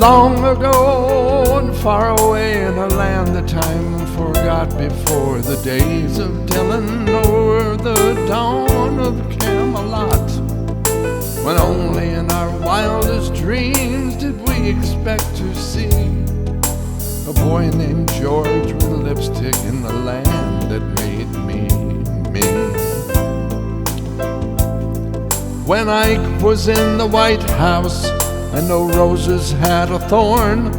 Long ago and far away in a land that time forgot, before the days of Dylan or the dawn of Camelot, when only in our wildest dreams did we expect to see a boy named George with lipstick in the land that made me me. When Ike was in the White House and no roses had a thorn,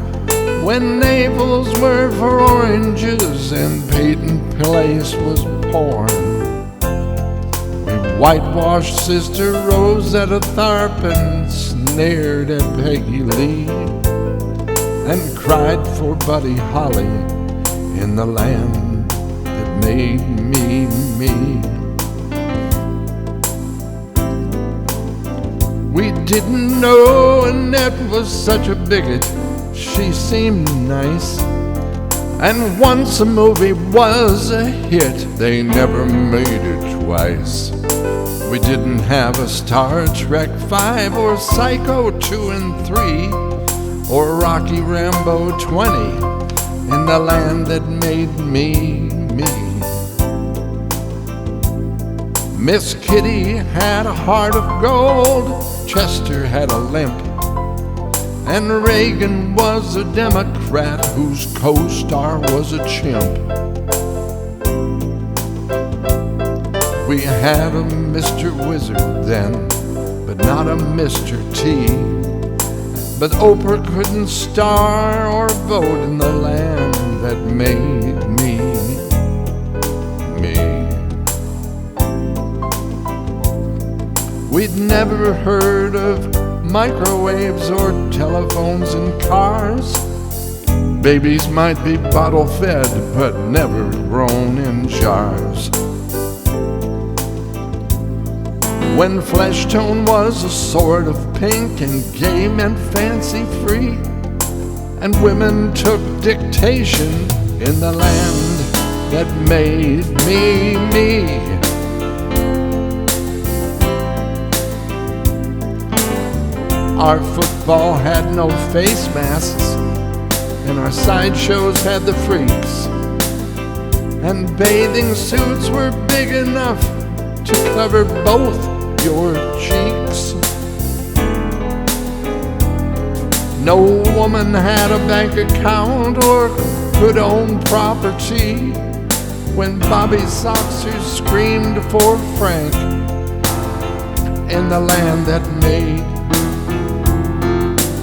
when navels were for oranges and Peyton Place was porn, we whitewashed Sister Rosetta Tharpe and sneered at Peggy Lee and cried for Buddy Holly in the land that made me me. We didn't know Annette was such a bigot. She seemed nice, and once a movie was a hit, they never made it twice. We didn't have a Star Trek 5 or Psycho 2 and 3 or Rocky Rambo 20 in the land that made me me. Miss Kitty had a heart of gold, Chester had a limp, and Reagan was a Democrat whose co-star was a chimp. We had a Mr. Wizard then, but not a Mr. T. But Oprah couldn't star or vote in the land that made me me. We'd never heard of microwaves or telephones in cars. Babies might be bottle fed, but never grown in jars. When flesh tone was a sort of pink and gay meant fancy free, and women took dictation in the land that made me me. Our football had no face masks, and our sideshows had the freaks, and bathing suits were big enough to cover both your cheeks. No woman had a bank account or could own property when Bobby Soxer screamed for Frank in the land that made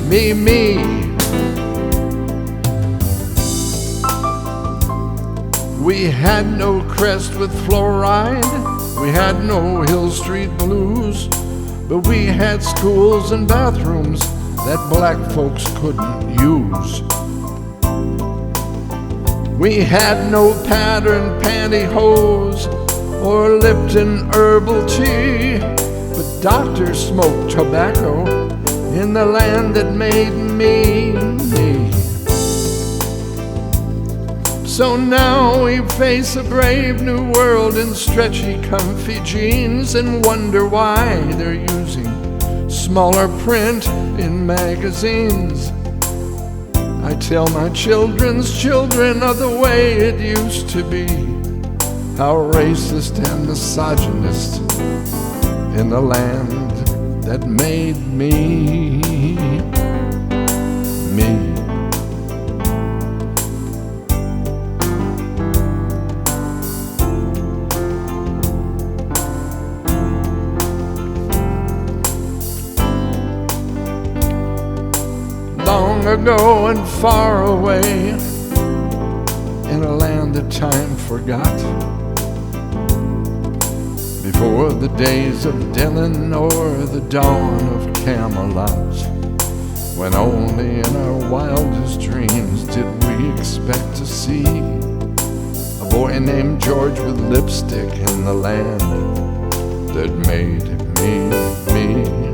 me me. We had no Crest with fluoride, we had no Hill Street blues, but we had schools and bathrooms that black folks couldn't use. We had no patterned pantyhose or Lipton herbal tea, but doctors smoked tobacco in the land that made me me. So now we face a brave new world in stretchy, comfy jeans and wonder why they're using smaller print in magazines. I tell my children's children of the way it used to be, how racist and misogynist in the land that made me me. Long ago and far away in a land that time forgot, before the days of Dylan or the dawn of Camelot, when only in our wildest dreams did we expect to see a boy named George with lipstick in the land that made me me.